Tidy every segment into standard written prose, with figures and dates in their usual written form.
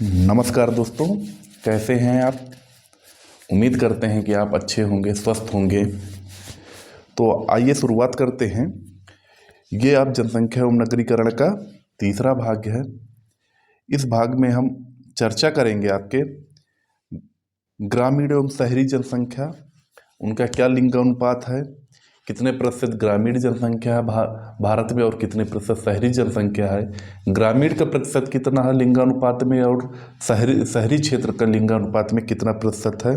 नमस्कार दोस्तों, कैसे हैं आप। उम्मीद करते हैं कि आप अच्छे होंगे, स्वस्थ होंगे। तो आइए शुरुआत करते हैं। ये आप जनसंख्या एवं नगरीकरण का तीसरा भाग है। इस भाग में हम चर्चा करेंगे आपके ग्रामीण एवं शहरी जनसंख्या, उनका क्या लिंगानुपात है, कितने प्रतिशत ग्रामीण जनसंख्या है भारत में और कितने प्रतिशत शहरी जनसंख्या है, ग्रामीण का प्रतिशत कितना है लिंगानुपात में और शहरी शहरी क्षेत्र का लिंगानुपात में कितना प्रतिशत है।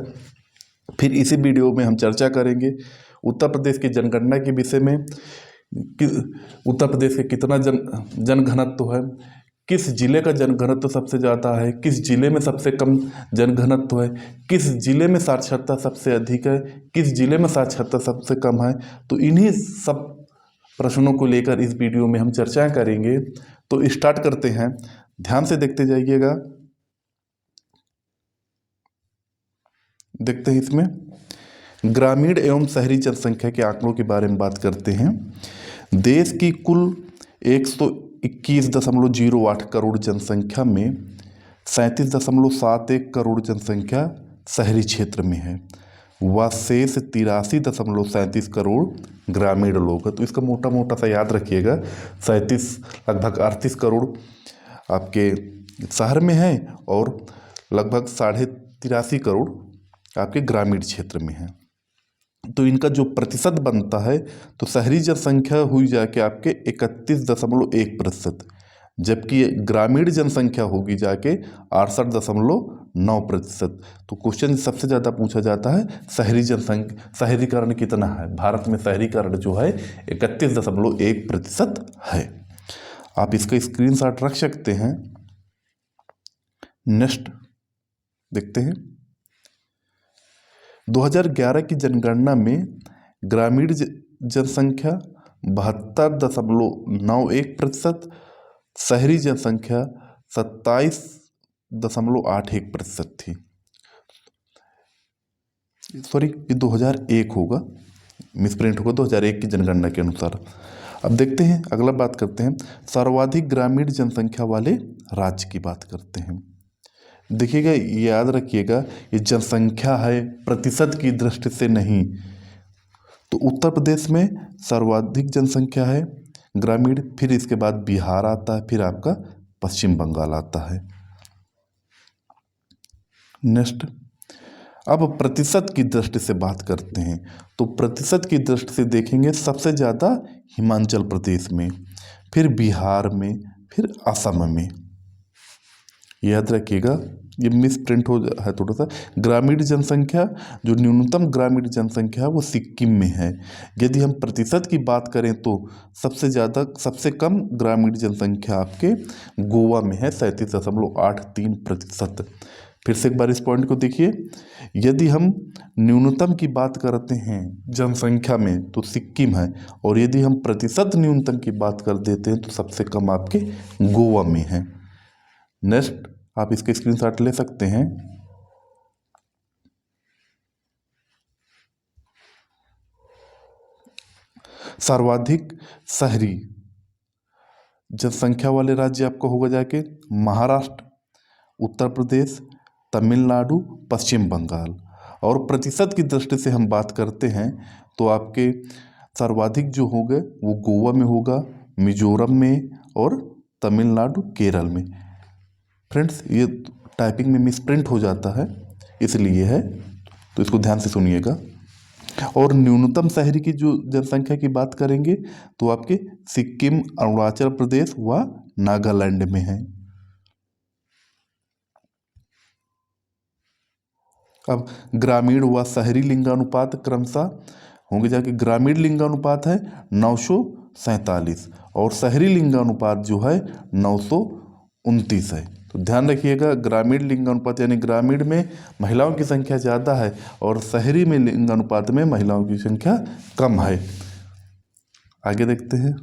फिर इसी वीडियो में हम चर्चा करेंगे उत्तर प्रदेश की जनगणना के विषय में कि उत्तर प्रदेश के कितना जनघनत्व है, किस जिले का जनघनत्व सबसे ज़्यादा है, किस जिले में सबसे कम जनघनत्व है, किस जिले में साक्षरता सबसे अधिक है, किस जिले में साक्षरता सबसे कम है। तो इन्हीं सब प्रश्नों को लेकर इस वीडियो में हम चर्चा करेंगे। तो स्टार्ट करते हैं, ध्यान से देखते जाइएगा। देखते हैं इसमें ग्रामीण एवं शहरी जनसंख्या के आंकड़ों के बारे में बात करते हैं। देश की कुल 121.08 करोड़ जनसंख्या में 37.71 करोड़ जनसंख्या शहरी क्षेत्र में है व शेष 83.37 करोड़ ग्रामीण लोग हैं। तो इसका मोटा मोटा सा याद रखिएगा, 37 लगभग 38 करोड़ आपके शहर में है और लगभग 83.5 करोड़ आपके ग्रामीण क्षेत्र में है। तो इनका जो प्रतिशत बनता है तो शहरी जनसंख्या हुई जाके आपके 31.1%, जबकि ग्रामीण जनसंख्या होगी जाके 68.9%। तो क्वेश्चन सबसे ज़्यादा पूछा जाता है शहरी जनसंख्या, शहरीकरण कितना है भारत में। शहरीकरण जो है 31.1% है। आप इसका स्क्रीनशॉट रख सकते हैं। नेक्स्ट देखते हैं, 2011 की जनगणना में ग्रामीण जनसंख्या 72.91%, शहरी जनसंख्या 27.81% थी। सॉरी, ये 2001 होगा, मिसप्रिंट होगा 2001 की जनगणना के अनुसार। अब देखते हैं, अगला बात करते हैं सर्वाधिक ग्रामीण जनसंख्या वाले राज्य की बात करते हैं। देखिएगा, याद रखिएगा, ये जनसंख्या है, प्रतिशत की दृष्टि से नहीं। तो उत्तर प्रदेश में सर्वाधिक जनसंख्या है ग्रामीण, फिर इसके बाद बिहार आता है, फिर आपका पश्चिम बंगाल आता है। नेक्स्ट, अब प्रतिशत की दृष्टि से बात करते हैं। तो प्रतिशत की दृष्टि से देखेंगे, सबसे ज़्यादा हिमाचल प्रदेश में, फिर बिहार में, फिर असम में। याद रखिएगा, ये मिस प्रिंट हो है थोड़ा सा। ग्रामीण जनसंख्या, जो न्यूनतम ग्रामीण जनसंख्या है वो सिक्किम में है। यदि हम प्रतिशत की बात करें तो सबसे ज़्यादा, सबसे कम ग्रामीण जनसंख्या आपके गोवा में है, 37.83%। फिर से एक बार इस पॉइंट को देखिए, यदि हम न्यूनतम की बात करते हैं जनसंख्या में तो सिक्किम है, और यदि हम प्रतिशत न्यूनतम की बात कर देते हैं तो सबसे कम आपके गोवा में है। नेक्स्ट, आप इसके स्क्रीनशॉट ले सकते हैं। सर्वाधिक शहरी जनसंख्या वाले राज्य आपको होगा जाके महाराष्ट्र, उत्तर प्रदेश, तमिलनाडु, पश्चिम बंगाल। और प्रतिशत की दृष्टि से हम बात करते हैं तो आपके सर्वाधिक जो होंगे वो गोवा में होगा, मिजोरम में और तमिलनाडु, केरल में। फ्रेंड्स, ये टाइपिंग में मिसप्रिंट हो जाता है, इसलिए है, तो इसको ध्यान से सुनिएगा। और न्यूनतम शहरी की जो जनसंख्या की बात करेंगे तो आपके सिक्किम, अरुणाचल प्रदेश व नागालैंड में है। अब ग्रामीण व शहरी लिंगानुपात क्रमशः होंगे जाके, ग्रामीण लिंगानुपात है 947 और शहरी लिंगानुपात जो है 929 है। तो ध्यान रखिएगा, ग्रामीण लिंगानुपात यानी ग्रामीण में महिलाओं की संख्या ज़्यादा है और शहरी में लिंगानुपात में महिलाओं की संख्या कम है। आगे देखते हैं,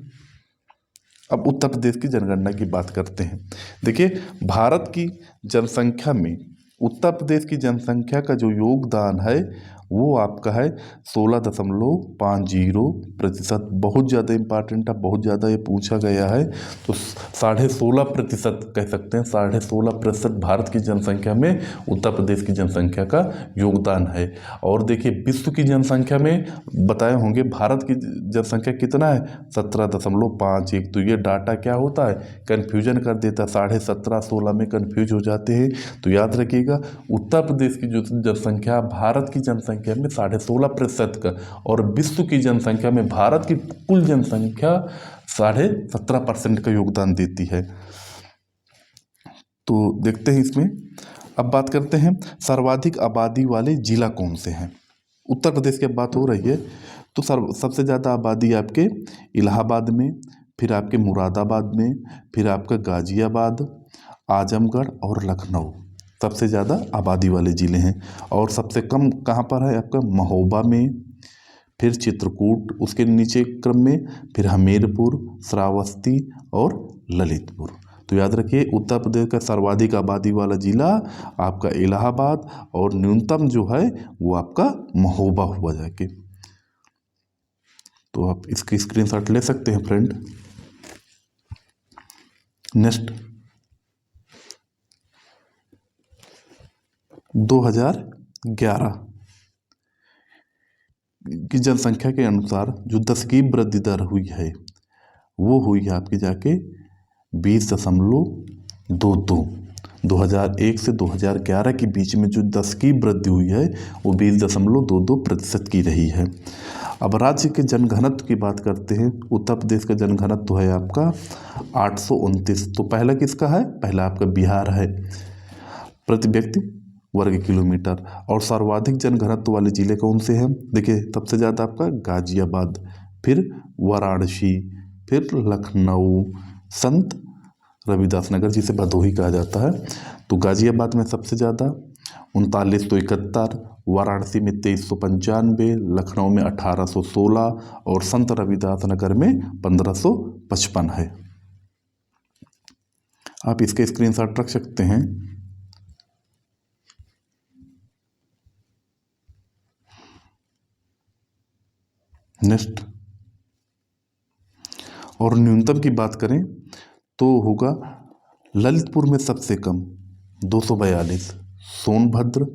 अब उत्तर प्रदेश की जनगणना की बात करते हैं। देखिए, भारत की जनसंख्या में उत्तर प्रदेश की जनसंख्या का जो योगदान है वो आपका है 16.50%। बहुत ज़्यादा इंपॉर्टेंट है, बहुत ज़्यादा ये पूछा गया है। तो 16.5% कह सकते हैं, 16.5% भारत की जनसंख्या में उत्तर प्रदेश की जनसंख्या का योगदान है। और देखिए विश्व की जनसंख्या में बताए होंगे भारत की जनसंख्या कितना है, 17.51। तो ये डाटा क्या होता है, कन्फ्यूजन कर देता है, 17.5 16 में कन्फ्यूज हो जाते हैं। तो याद रखिएगा उत्तर प्रदेश की जो जनसंख्या भारत की जनसंख्या में 16.5% का, और विश्व की जनसंख्या में भारत की कुल जनसंख्या 17.5% का योगदान देती है। तो देखते हैं इसमें। अब बात करते हैं सर्वाधिक आबादी वाले जिला कौन से हैं। उत्तर प्रदेश की बात हो रही है तो सबसे ज़्यादा आबादी आपके इलाहाबाद में, फिर आपके मुरादाबाद में, फिर आपका गाजियाबाद, आजमगढ़ और लखनऊ सबसे ज़्यादा आबादी वाले ज़िले हैं। और सबसे कम कहाँ पर है आपका, महोबा में, फिर चित्रकूट उसके नीचे क्रम में, फिर हमीरपुर, श्रावस्ती और ललितपुर। तो याद रखिए उत्तर प्रदेश का सर्वाधिक आबादी वाला ज़िला आपका इलाहाबाद, और न्यूनतम जो है वो आपका महोबा हुआ जाके। तो आप इसकी स्क्रीनशॉट ले सकते हैं फ्रेंड। नेक्स्ट 2011 की जनसंख्या के अनुसार जो 10 की वृद्धि दर हुई है वो हुई है आपकी जाके 20.22। 2001 से 2011 के बीच में जो 10 की वृद्धि हुई है वो 20.22% की रही है। अब राज्य के जनघनत्व की बात करते हैं। उत्तर प्रदेश का जनघनत्व है आपका 829। तो पहला किसका है, पहला आपका बिहार है प्रति व्यक्ति वर्ग किलोमीटर। और सर्वाधिक जनघनत्व वाले जिले कौन से हैं, देखिए सबसे ज़्यादा आपका गाजियाबाद, फिर वाराणसी, फिर लखनऊ, संत रविदास नगर जिसे भदोही कहा जाता है। तो गाजियाबाद में सबसे ज़्यादा 3971, वाराणसी में 2395, लखनऊ में 1816 और संत रविदास नगर में 1555 है। आप इसके स्क्रीनशॉट रख सकते हैं। नेक्स्ट, और न्यूनतम की बात करें तो होगा ललितपुर में सबसे कम 242, सोनभद्र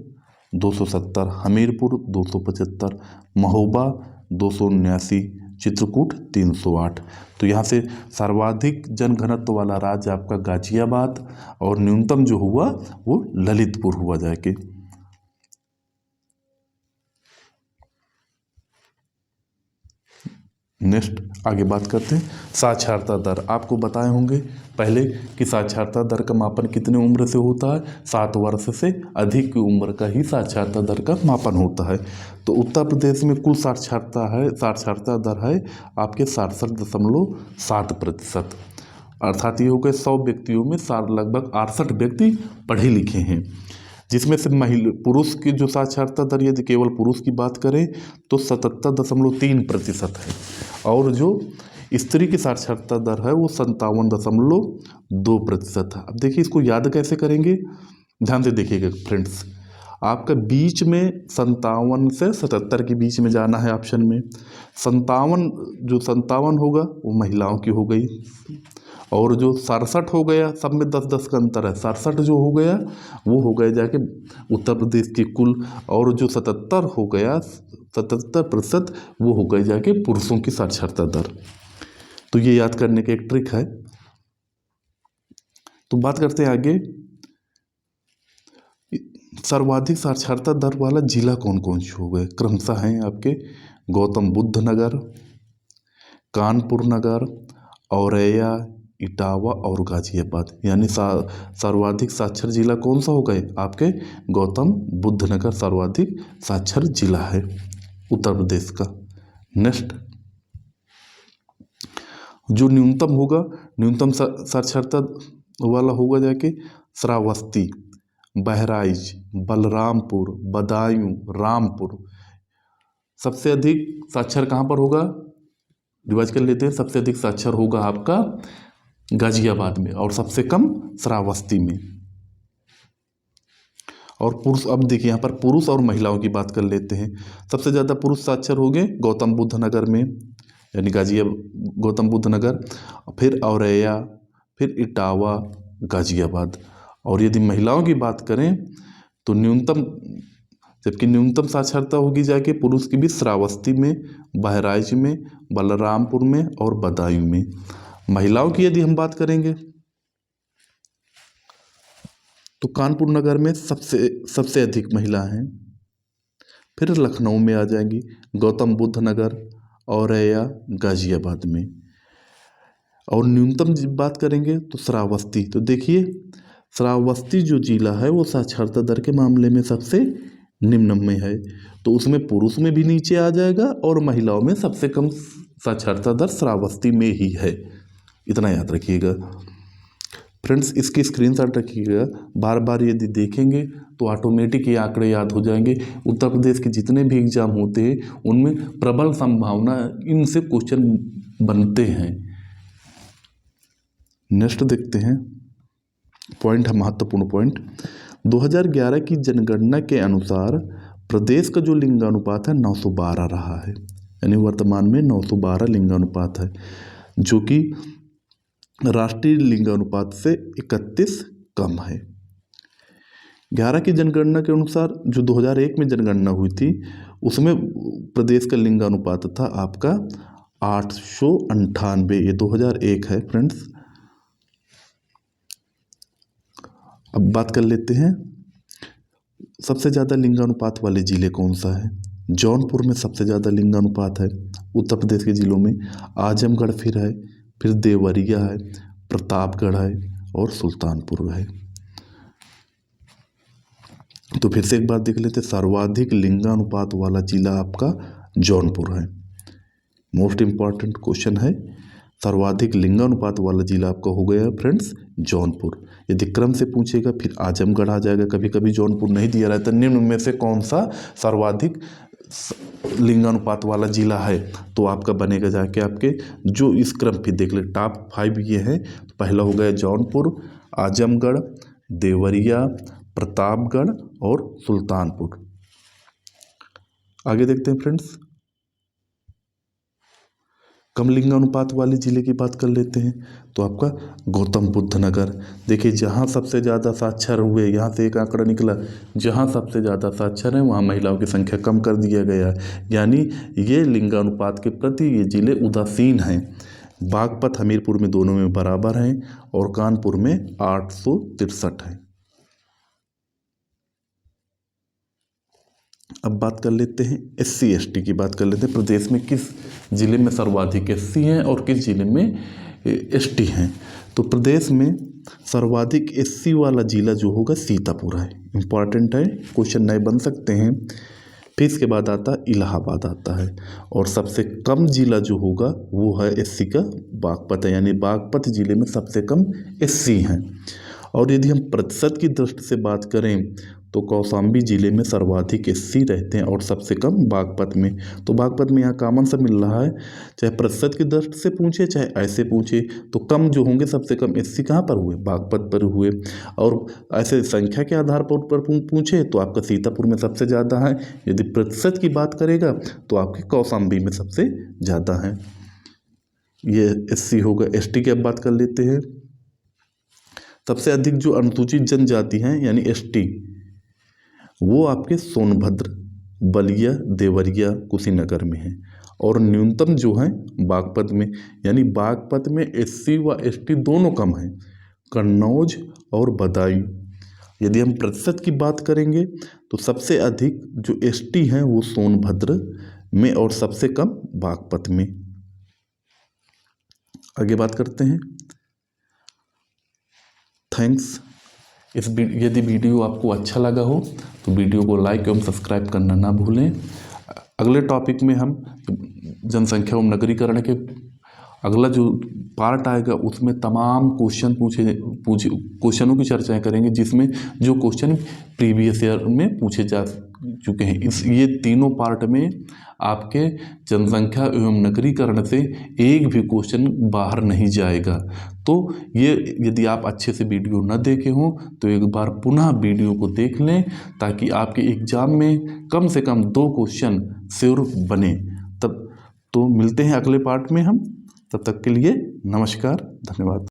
270, हमीरपुर 275, महोबा 279, चित्रकूट 308। तो यहाँ से सर्वाधिक जनघनत्व वाला राज्य आपका गाजियाबाद, और न्यूनतम जो हुआ वो ललितपुर हुआ जाके। नेक्स्ट आगे बात करते हैं साक्षरता दर। आपको बताए होंगे पहले कि साक्षरता दर का मापन कितनी उम्र से होता है, 7 वर्ष से अधिक की उम्र का ही साक्षरता दर का मापन होता है। तो उत्तर प्रदेश में कुल साक्षरता दर है आपके 67.7%। अर्थात ये हो गए 100 व्यक्तियों में लगभग 68 व्यक्ति पढ़े लिखे हैं, जिसमें से पुरुष की जो साक्षरता दर यदि केवल पुरुष की बात करें तो 77.3% है, और जो स्त्री की साक्षरता दर है वो 57.2% है। अब देखिए इसको याद कैसे करेंगे, ध्यान से देखिएगा फ्रेंड्स। आपका बीच में 57 से 77 के बीच में जाना है ऑप्शन में। 57 होगा वो महिलाओं की हो गई, और जो 67 हो गया, सब में 10-10 का अंतर है, 67 जो हो गया वो हो गया जाके उत्तर प्रदेश की कुल, और जो 77 हो गया 77% वो हो गई जाके पुरुषों की साक्षरता दर। तो ये याद करने की एक ट्रिक है। तो बात करते हैं आगे, सर्वाधिक साक्षरता दर वाला जिला कौन कौन से हो गए, क्रमशः हैं आपके गौतम बुद्ध नगर, कानपुर नगर, औरैया, इटावा और गाजियाबाद। यानी सर्वाधिक साक्षर जिला कौन सा हो गए आपके गौतम बुद्ध नगर सर्वाधिक साक्षर जिला है उत्तर प्रदेश का। नेक्स्ट, जो न्यूनतम होगा, न्यूनतम साक्षरता वाला होगा जाके श्रावस्ती, बहराइच, बलरामपुर, बदायूं, रामपुर। सबसे अधिक साक्षर कहाँ पर होगा, रिवाइज कर लेते हैं। सबसे अधिक साक्षर होगा आपका गाजियाबाद में, और सबसे कम श्रावस्ती में। और पुरुष, अब देखिए यहाँ पर पुरुष और महिलाओं की बात कर लेते हैं। सबसे ज़्यादा पुरुष साक्षर हो गए गौतम बुद्ध नगर में, यानी गौतम बुद्ध नगर, फिर औरैया, फिर इटावा, गाजियाबाद। और यदि महिलाओं की बात करें तो जबकि न्यूनतम साक्षरता होगी जाके पुरुष की भी श्रावस्ती में, बहराइच में, बलरामपुर में और बदायूं में। महिलाओं की यदि हम बात करेंगे तो कानपुर नगर में सबसे अधिक महिला हैं। फिर लखनऊ में आ जाएंगी, गौतम बुद्ध नगर, औरैया, गाजियाबाद में। और न्यूनतम बात करेंगे तो श्रावस्ती। तो देखिए श्रावस्ती जो जिला है वो साक्षरता दर के मामले में सबसे निम्न में है, तो उसमें पुरुष में भी नीचे आ जाएगा और महिलाओं में सबसे कम साक्षरता दर श्रावस्ती में ही है। इतना याद रखिएगा फ्रेंड्स, इसकी स्क्रीनशॉट रखिएगा। बार बार यदि देखेंगे तो ऑटोमेटिक ये आंकड़े याद हो जाएंगे। उत्तर प्रदेश के जितने भी एग्जाम होते हैं उनमें प्रबल संभावना इनसे क्वेश्चन बनते हैं। नेक्स्ट देखते हैं पॉइंट है, महत्वपूर्ण पॉइंट। 2011 की जनगणना के अनुसार प्रदेश का जो लिंगानुपात है 912 रहा है, यानी वर्तमान में 912 लिंगानुपात है, जो कि राष्ट्रीय लिंगानुपात से 31 कम है। 11 की जनगणना के अनुसार जो 2001 में जनगणना हुई थी उसमें प्रदेश का लिंगानुपात था आपका 898, ये 2001 है फ्रेंड्स। अब बात कर लेते हैं सबसे ज़्यादा लिंगानुपात वाले ज़िले कौन सा है। जौनपुर में सबसे ज़्यादा लिंगानुपात है उत्तर प्रदेश के ज़िलों में। आजमगढ़ फिर है, फिर देवरिया है, प्रतापगढ़ है और सुल्तानपुर है। तो फिर से एक बात देख लेते हैं, सर्वाधिक लिंगानुपात वाला जिला आपका जौनपुर है। मोस्ट इम्पॉर्टेंट क्वेश्चन है, सर्वाधिक लिंगानुपात वाला जिला आपका हो गया फ्रेंड्स जौनपुर। यदि क्रम से पूछेगा फिर आजमगढ़ आ जाएगा, कभी कभी जौनपुर नहीं दिया रहता। निम्न में से कौन सा सर्वाधिक लिंगानुपात वाला जिला है, तो आपका बनेगा जाके आपके जो इस क्रम पे देख ले, टॉप 5 ये है। तो पहला हो गया जौनपुर, आजमगढ़, देवरिया, प्रतापगढ़ और सुल्तानपुर। आगे देखते हैं फ्रेंड्स, कम लिंगानुपात वाले ज़िले की बात कर लेते हैं तो आपका गौतम बुद्ध नगर। देखिए जहाँ सबसे ज़्यादा साक्षर हुए, यहाँ से एक आंकड़ा निकला, जहाँ सबसे ज़्यादा साक्षर है वहाँ महिलाओं की संख्या कम कर दिया गया है, यानी ये लिंगानुपात के प्रति ये ज़िले उदासीन हैं। बागपत, हमीरपुर में दोनों में बराबर हैं और कानपुर में 863 है। अब बात कर लेते हैं SC ST की बात कर लेते हैं। प्रदेश में किस ज़िले में सर्वाधिक SC हैं और किस ज़िले में ST हैं। तो प्रदेश में सर्वाधिक SC वाला ज़िला जो होगा सीतापुर है। इम्पॉर्टेंट है, क्वेश्चन नए बन सकते हैं। फिर इसके बाद आता इलाहाबाद आता है और सबसे कम ज़िला जो होगा वो है SC का बागपत है, यानी बागपत ज़िले में सबसे कम SC हैं। और यदि हम प्रतिशत की दृष्टि से बात करें तो कौशाम्बी ज़िले में सर्वाधिक SC रहते हैं और सबसे कम बागपत में। तो बागपत में यहाँ कॉमन सा मिल रहा है, चाहे प्रतिशत की दृष्टि से पूछे चाहे ऐसे पूछे, तो कम जो होंगे सबसे कम SC कहाँ पर हुए, बागपत पर हुए। और ऐसे संख्या के आधार पर पूछे तो आपका सीतापुर में सबसे ज़्यादा है। यदि प्रतिशत की बात करेगा तो आपके कौशाम्बी में सबसे ज़्यादा है। ये SC होगा। ST की अब बात कर लेते हैं। सबसे अधिक जो अनुसूचित जनजाति हैं यानी ST, वो आपके सोनभद्र, बलिया, देवरिया, कुशीनगर में है। और न्यूनतम जो है बागपत में, यानी बागपत में SC व ST दोनों कम हैं, कन्नौज और बदायूं। यदि हम प्रतिशत की बात करेंगे तो सबसे अधिक जो ST हैं वो सोनभद्र में और सबसे कम बागपत में। आगे बात करते हैं। थैंक्स। यदि वीडियो आपको अच्छा लगा हो तो वीडियो को लाइक एवं सब्सक्राइब करना ना भूलें। अगले टॉपिक में हम जनसंख्या एवं नगरीकरण के अगला जो पार्ट आएगा उसमें तमाम क्वेश्चनों की चर्चाएं करेंगे, जिसमें जो क्वेश्चन प्रीवियस ईयर में पूछे जा चुके हैं। ये तीनों पार्ट में आपके जनसंख्या एवं नगरीकरण से एक भी क्वेश्चन बाहर नहीं जाएगा। तो ये यदि आप अच्छे से वीडियो न देखे हों तो एक बार पुनः वीडियो को देख लें, ताकि आपके एग्ज़ाम में कम से कम 2 क्वेश्चन श्योर बने। तब तो मिलते हैं अगले पार्ट में हम, तब तक के लिए नमस्कार, धन्यवाद।